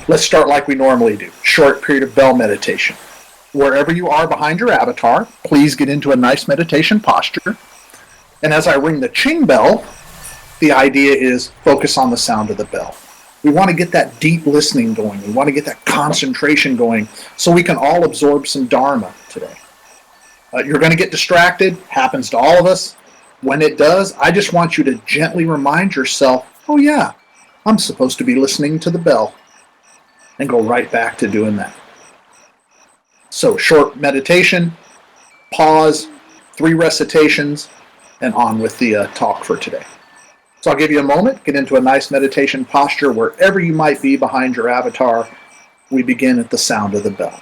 Let's start like we normally do. Short period of bell meditation. Wherever you are behind your avatar, please get into a nice meditation posture. And as I ring the ching bell, the idea is focus on the sound of the bell. We want to get that deep listening going. We want to get that concentration going so we can all absorb some Dharma today. You're going to get distracted. Happens to all of us. When it does, I just want you to gently remind yourself, oh yeah, I'm supposed to be listening to the bell. And go right back to doing that. So short meditation, pause, 3 recitations, and on with the talk for today. So I'll give you a moment, get into a nice meditation posture wherever you might be behind your avatar. We begin at the sound of the bell.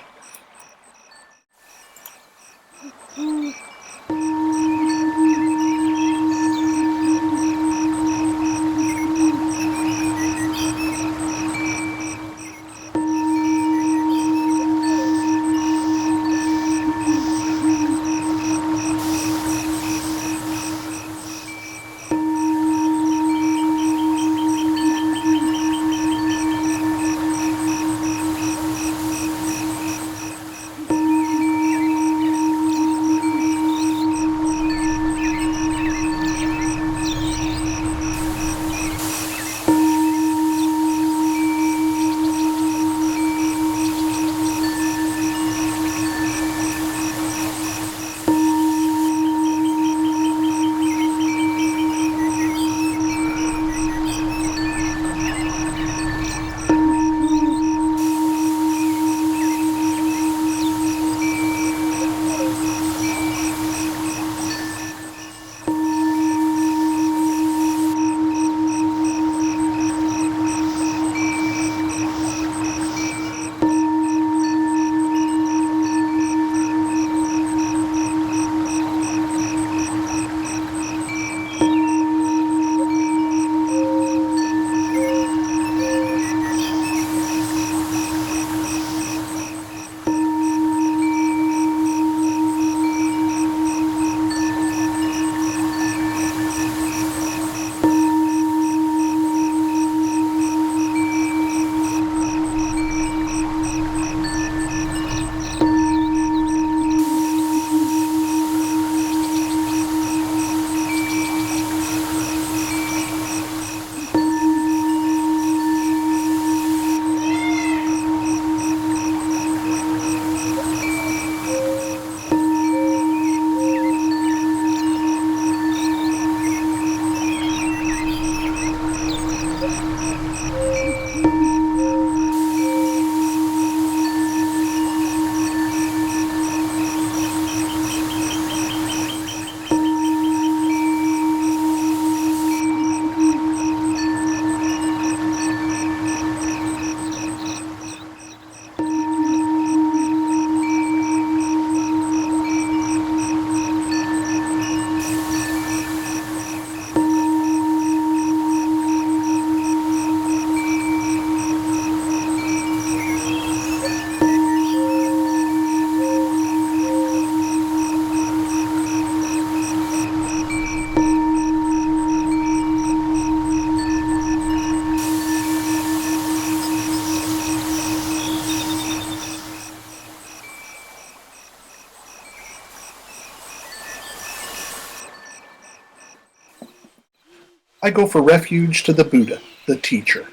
I go for refuge to the Buddha, the teacher.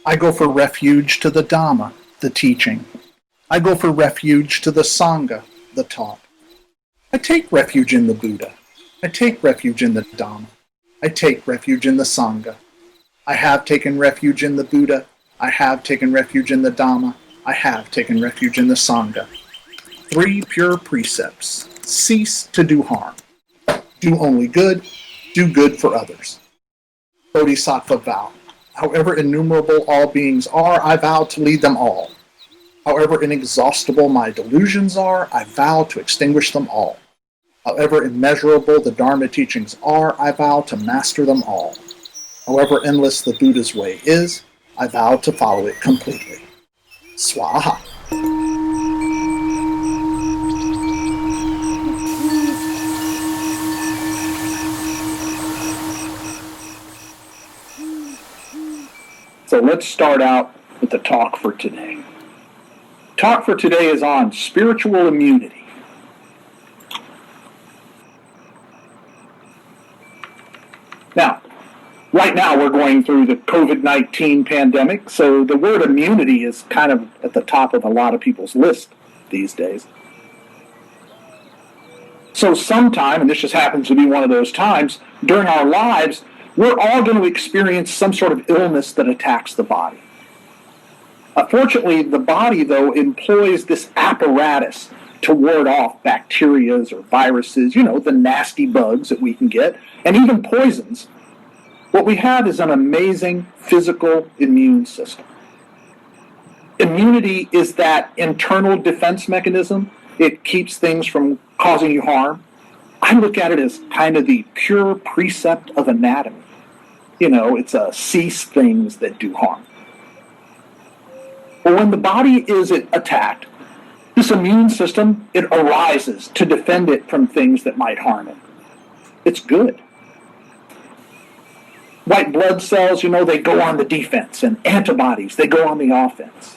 I go for refuge to the Dhamma, the teaching. I go for refuge to the Sangha, the taught. I take refuge in the Buddha. I take refuge in the Dhamma. I take refuge in the Sangha. I have taken refuge in the Buddha. I have taken refuge in the Dhamma. I have taken refuge in the Sangha. 3 pure precepts. Cease to do harm. Do only good. Do good for others. Bodhisattva vow. However innumerable all beings are, I vow to lead them all. However inexhaustible my delusions are, I vow to extinguish them all. However immeasurable the Dharma teachings are, I vow to master them all. However endless the Buddha's way is, I vow to follow it completely. Swaha. So let's start out with the talk for today. Talk for today is on spiritual immunity. Now, right now we're going through the COVID-19 pandemic, so the word immunity is kind of at the top of a lot of people's list these days. So sometime, and this just happens to be one of those times, during our lives, we're all going to experience some sort of illness that attacks the body. Fortunately, the body, though, employs this apparatus to ward off bacteria or viruses, the nasty bugs that we can get, and even poisons. What we have is an amazing physical immune system. Immunity is that internal defense mechanism. It keeps things from causing you harm. I look at it as kind of the pure precept of anatomy. It's cease things that do harm. But when the body is attacked, this immune system, it arises to defend it from things that might harm it. It's good. White blood cells, they go on the defense, and antibodies, they go on the offense.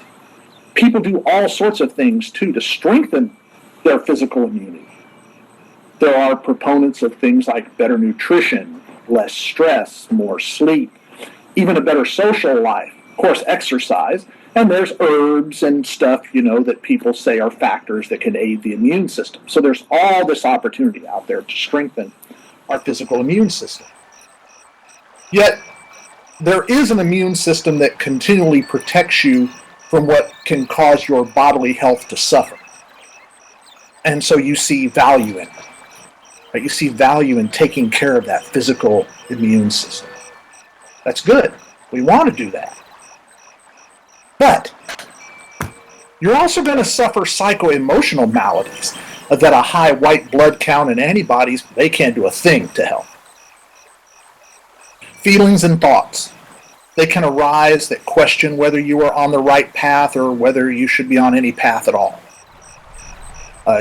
People do all sorts of things, too, to strengthen their physical immunity. There are proponents of things like better nutrition, less stress, more sleep, even a better social life, of course, exercise, and there's herbs and stuff, that people say are factors that can aid the immune system. So there's all this opportunity out there to strengthen our physical immune system. Yet, there is an immune system that continually protects you from what can cause your bodily health to suffer. And so you see value in it. Right? You see value in taking care of that physical immune system. That's good. We want to do that. But you're also going to suffer psycho-emotional maladies that a high white blood count and antibodies, they can't do a thing to help. Feelings and thoughts, they can arise that question whether you are on the right path or whether you should be on any path at all.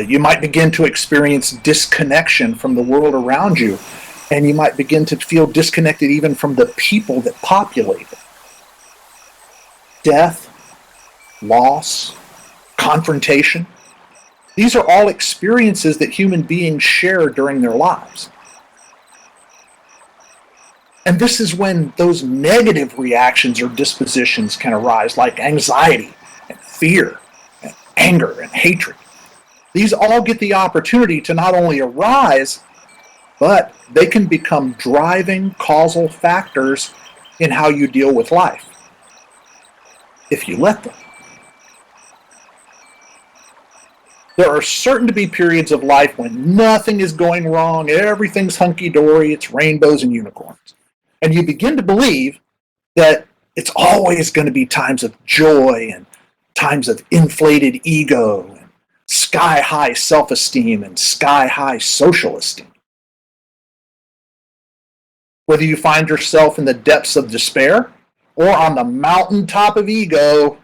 You might begin to experience disconnection from the world around you, and you might begin to feel disconnected even from the people that populate it. Death, loss, confrontation, these are all experiences that human beings share during their lives. And this is when those negative reactions or dispositions can arise, like anxiety and fear and anger and hatred. These all get the opportunity to not only arise, but they can become driving causal factors in how you deal with life, if you let them. There are certain to be periods of life when nothing is going wrong, everything's hunky-dory, it's rainbows and unicorns. And you begin to believe that it's always going to be times of joy and times of inflated ego and sky-high self-esteem and sky-high social esteem. Whether you find yourself in the depths of despair or on the mountaintop of ego,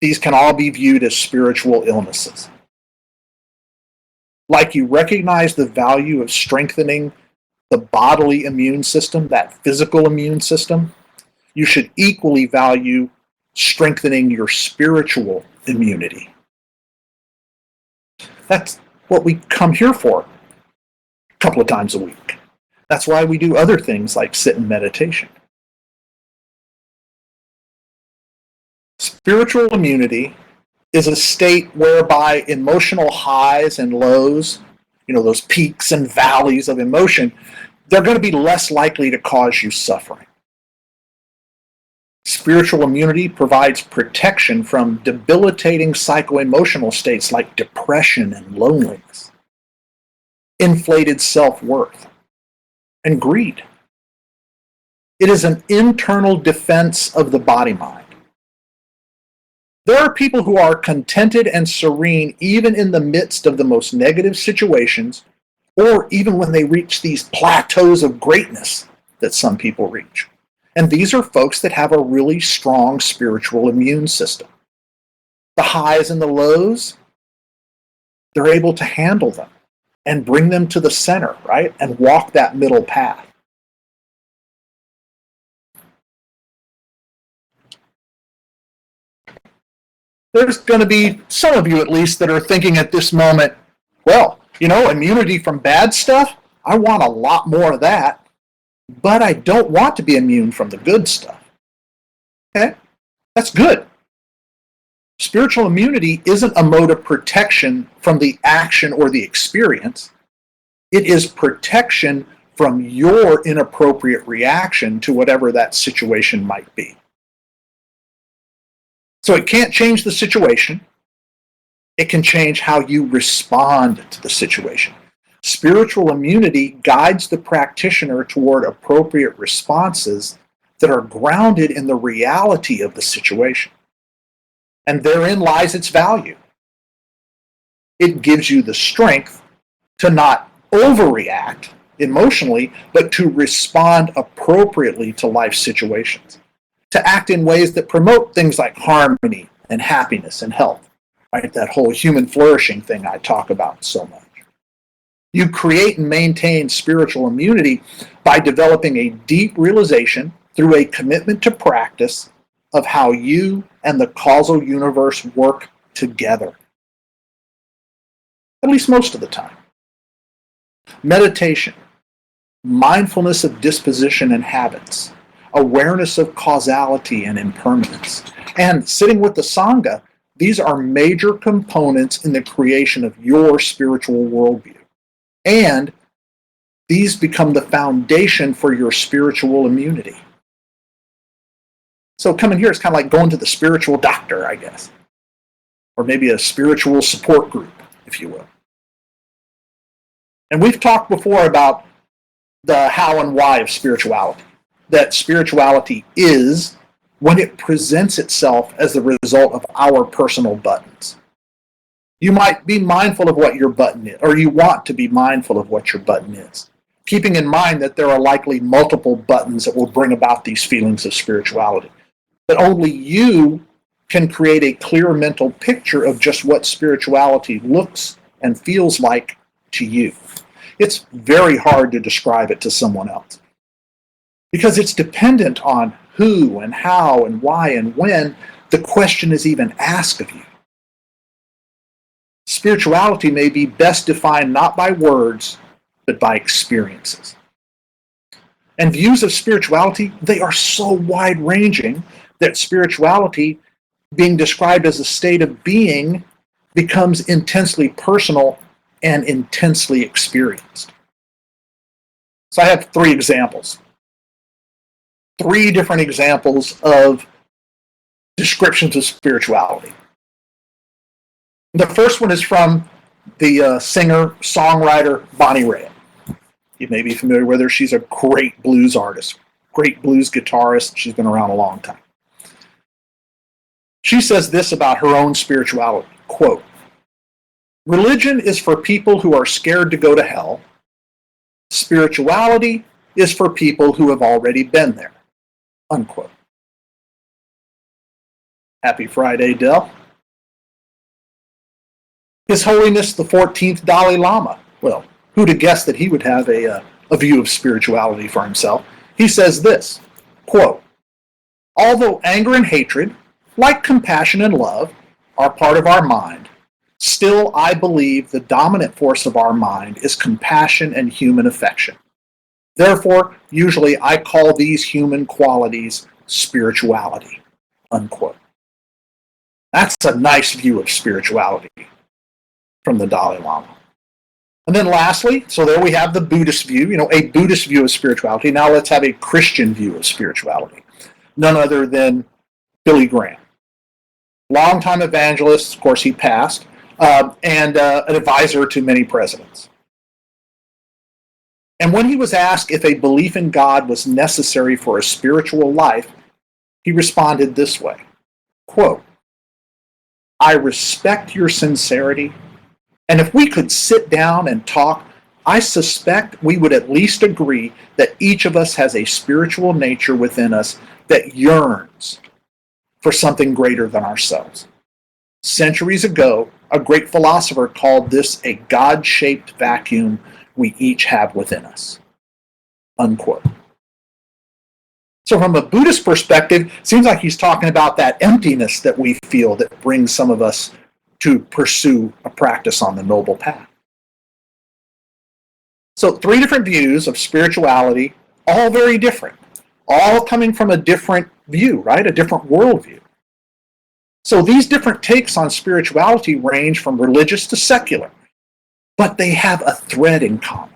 these can all be viewed as spiritual illnesses. Like you recognize the value of strengthening the bodily immune system, that physical immune system, you should equally value strengthening your spiritual immunity. That's what we come here for a couple of times a week. That's why we do other things like sit in meditation. Spiritual immunity is a state whereby emotional highs and lows, those peaks and valleys of emotion, they're going to be less likely to cause you suffering. Spiritual immunity provides protection from debilitating psycho-emotional states like depression and loneliness, inflated self-worth, and greed. It is an internal defense of the body-mind. There are people who are contented and serene even in the midst of the most negative situations, or even when they reach these plateaus of greatness that some people reach. And these are folks that have a really strong spiritual immune system. The highs and the lows, they're able to handle them and bring them to the center, right? And walk that middle path. there's going to be some of you at least that are thinking at this moment, well, immunity from bad stuff, I want a lot more of that, but I don't want to be immune from the good stuff. Okay? That's good. Spiritual immunity isn't a mode of protection from the action or the experience. It is protection from your inappropriate reaction to whatever that situation might be. So it can't change the situation. It can change how you respond to the situation. Spiritual immunity guides the practitioner toward appropriate responses that are grounded in the reality of the situation. And therein lies its value. It gives you the strength to not overreact emotionally, but to respond appropriately to life situations, to act in ways that promote things like harmony and happiness and health, right? That whole human flourishing thing I talk about so much. You create and maintain spiritual immunity by developing a deep realization through a commitment to practice of how you and the causal universe work together. At least most of the time. Meditation, mindfulness of disposition and habits, awareness of causality and impermanence, and sitting with the Sangha, these are major components in the creation of your spiritual worldview. And these become the foundation for your spiritual immunity. So coming here is kind of like going to the spiritual doctor, I guess. Or maybe a spiritual support group, if you will. And we've talked before about the how and why of spirituality. That spirituality is when it presents itself as the result of our personal buttons. You might be mindful of what your button is, or you want to be mindful of what your button is, keeping in mind that there are likely multiple buttons that will bring about these feelings of spirituality. But only you can create a clear mental picture of just what spirituality looks and feels like to you. It's very hard to describe it to someone else because it's dependent on who and how and why and when the question is even asked of you. Spirituality may be best defined not by words, but by experiences. And views of spirituality, they are so wide-ranging that spirituality, being described as a state of being, becomes intensely personal and intensely experienced. So I have 3 examples. 3 different examples of descriptions of spirituality. The first one is from the singer-songwriter Bonnie Raitt. You may be familiar with her. She's a great blues artist, great blues guitarist. She's been around a long time. She says this about her own spirituality, quote, "Religion is for people who are scared to go to hell. Spirituality is for people who have already been there," unquote. Happy Friday, Del. His Holiness the 14th Dalai Lama. Well, who'd have guessed that he would have a view of spirituality for himself? He says this, quote, "Although anger and hatred, like compassion and love, are part of our mind, still I believe the dominant force of our mind is compassion and human affection. Therefore, usually I call these human qualities spirituality," unquote. That's a nice view of spirituality from the Dalai Lama. And then lastly, so there we have the Buddhist view, a Buddhist view of spirituality. Now let's have a Christian view of spirituality. None other than Billy Graham. Longtime evangelist, of course he passed, and an advisor to many presidents. And when he was asked if a belief in God was necessary for a spiritual life, he responded this way, quote, "I respect your sincerity, and if we could sit down and talk, I suspect we would at least agree that each of us has a spiritual nature within us that yearns for something greater than ourselves. Centuries ago, a great philosopher called this a God-shaped vacuum we each have within us," unquote. So from a Buddhist perspective, it seems like he's talking about that emptiness that we feel that brings some of us to pursue a practice on the Noble Path. So 3 different views of spirituality, all very different, all coming from a different view, right? A different worldview. So these different takes on spirituality range from religious to secular, but they have a thread in common.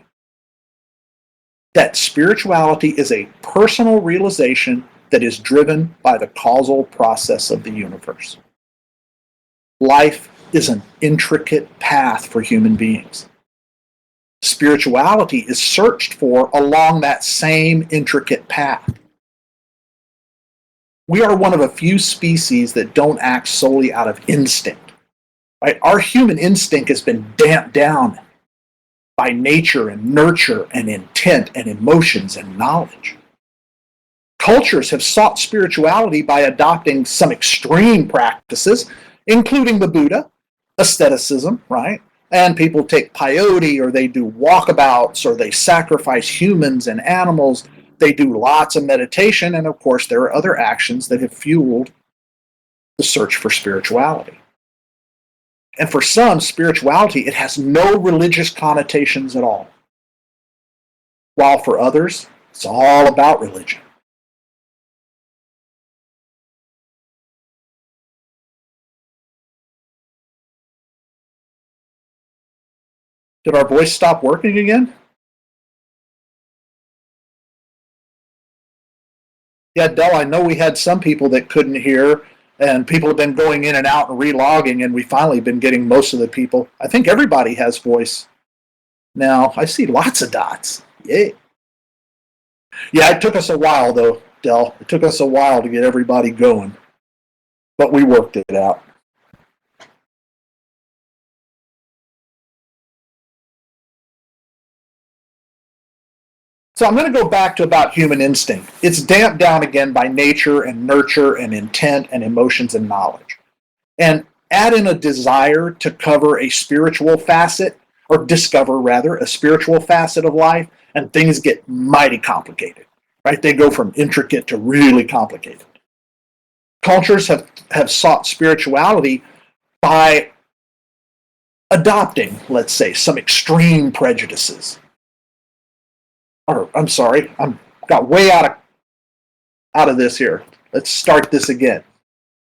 That spirituality is a personal realization that is driven by the causal process of the universe. Life is an intricate path for human beings. Spirituality is searched for along that same intricate path. We are one of a few species that don't act solely out of instinct. Right? Our human instinct has been damped down by nature and nurture and intent and emotions and knowledge. Cultures have sought spirituality by adopting some extreme practices, including the Buddha, asceticism, right? And people take peyote, or they do walkabouts, or they sacrifice humans and animals. They do lots of meditation, and of course there are other actions that have fueled the search for spirituality. And for some, spirituality, it has no religious connotations at all. While for others, it's all about religion. Did our voice stop working again? Yeah, Del, I know we had some people that couldn't hear, and people have been going in and out and relogging, and we finally been getting most of the people. I think everybody has voice now. I see lots of dots. Yay. Yeah, it took us a while, though, Del. It took us a while to get everybody going, but we worked it out. So I'm going to go back to about human instinct. It's damped down again by nature and nurture and intent and emotions and knowledge. And add in a desire to cover a spiritual facet, or discover rather, a spiritual facet of life, and things get mighty complicated, right? They go from intricate to really complicated. Cultures have sought spirituality by adopting, let's say, some extreme prejudices. Or, I'm sorry, I got way out of this here. Let's start this again.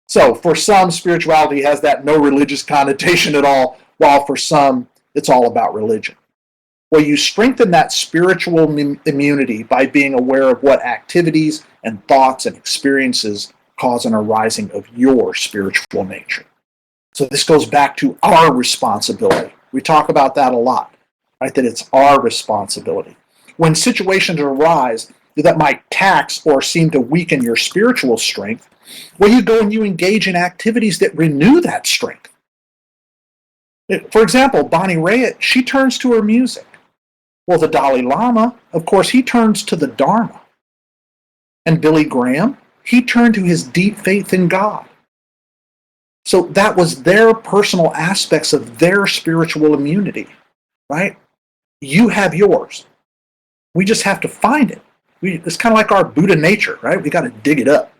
So for some, spirituality has that no religious connotation at all, while for some, it's all about religion. Well, you strengthen that spiritual immunity by being aware of what activities and thoughts and experiences cause an arising of your spiritual nature. So this goes back to our responsibility. We talk about that a lot, right? That it's our responsibility. When situations arise that might tax or seem to weaken your spiritual strength, well, you go and you engage in activities that renew that strength. For example, Bonnie Raitt, she turns to her music. Well, the Dalai Lama, of course, he turns to the Dharma. And Billy Graham, he turned to his deep faith in God. So that was their personal aspects of their spiritual immunity, right? You have yours. We just have to find it. It's kind of like our Buddha nature, right? We got to dig it up.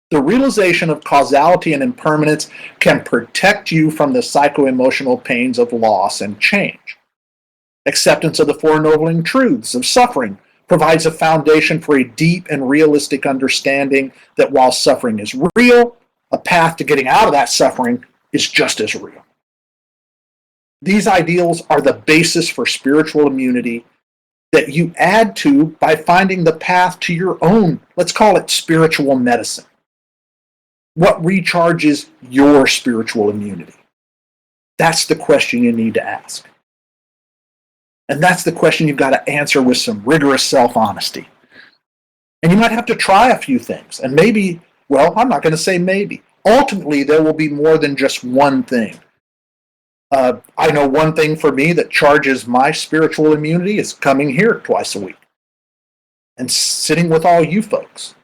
The realization of causality and impermanence can protect you from the psycho-emotional pains of loss and change. Acceptance of the Four Noble Truths of suffering provides a foundation for a deep and realistic understanding that while suffering is real, a path to getting out of that suffering is just as real. These ideals are the basis for spiritual immunity that you add to by finding the path to your own, let's call it spiritual medicine. What recharges your spiritual immunity? That's the question you need to ask. And that's the question you've got to answer with some rigorous self-honesty. And you might have to try a few things. And maybe, well, I'm not going to say maybe. Ultimately, there will be more than just one thing. I know one thing for me that charges my spiritual immunity is coming here twice a week and sitting with all you folks.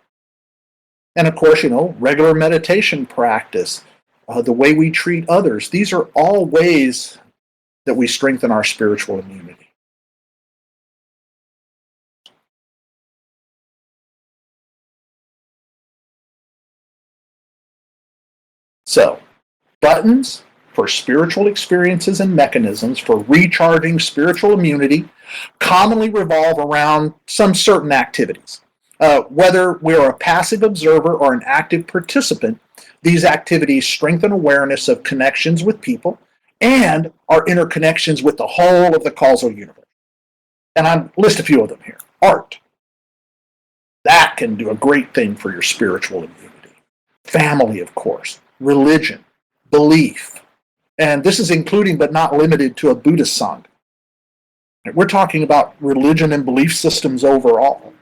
And of course, regular meditation practice, the way we treat others. These are all ways that we strengthen our spiritual immunity. So, buttons for spiritual experiences and mechanisms for recharging spiritual immunity commonly revolve around some certain activities. Whether we're a passive observer or an active participant, these activities strengthen awareness of connections with people and our interconnections with the whole of the causal universe. And I'll list a few of them here. Art. That can do a great thing for your spiritual immunity. Family, of course. Religion. Belief. And this is including but not limited to a Buddhist Sangha. We're talking about religion and belief systems overall.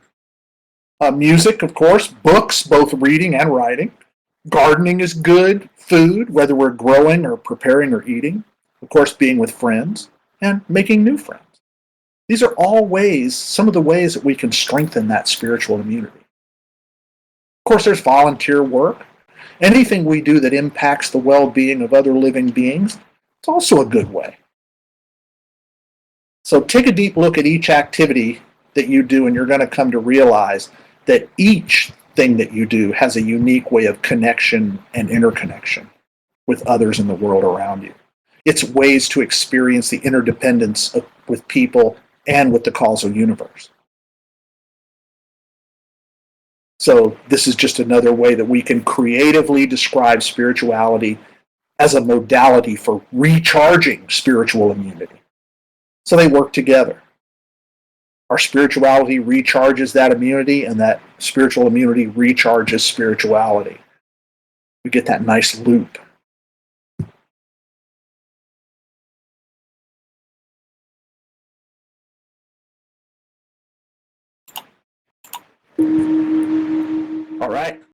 Music, of course, books, both reading and writing. Gardening is good, food, whether we're growing or preparing or eating. Of course, being with friends and making new friends. These are all ways, some of the ways that we can strengthen that spiritual immunity. Of course, there's volunteer work. Anything we do that impacts the well-being of other living beings, it's also a good way. So take a deep look at each activity that you do, and you're going to come to realize that each thing that you do has a unique way of connection and interconnection with others in the world around you. It's ways to experience the interdependence with people and with the causal universe. So this is just another way that we can creatively describe spirituality as a modality for recharging spiritual immunity. So they work together. Our spirituality recharges that immunity, and that spiritual immunity recharges spirituality. We get that nice loop. All right.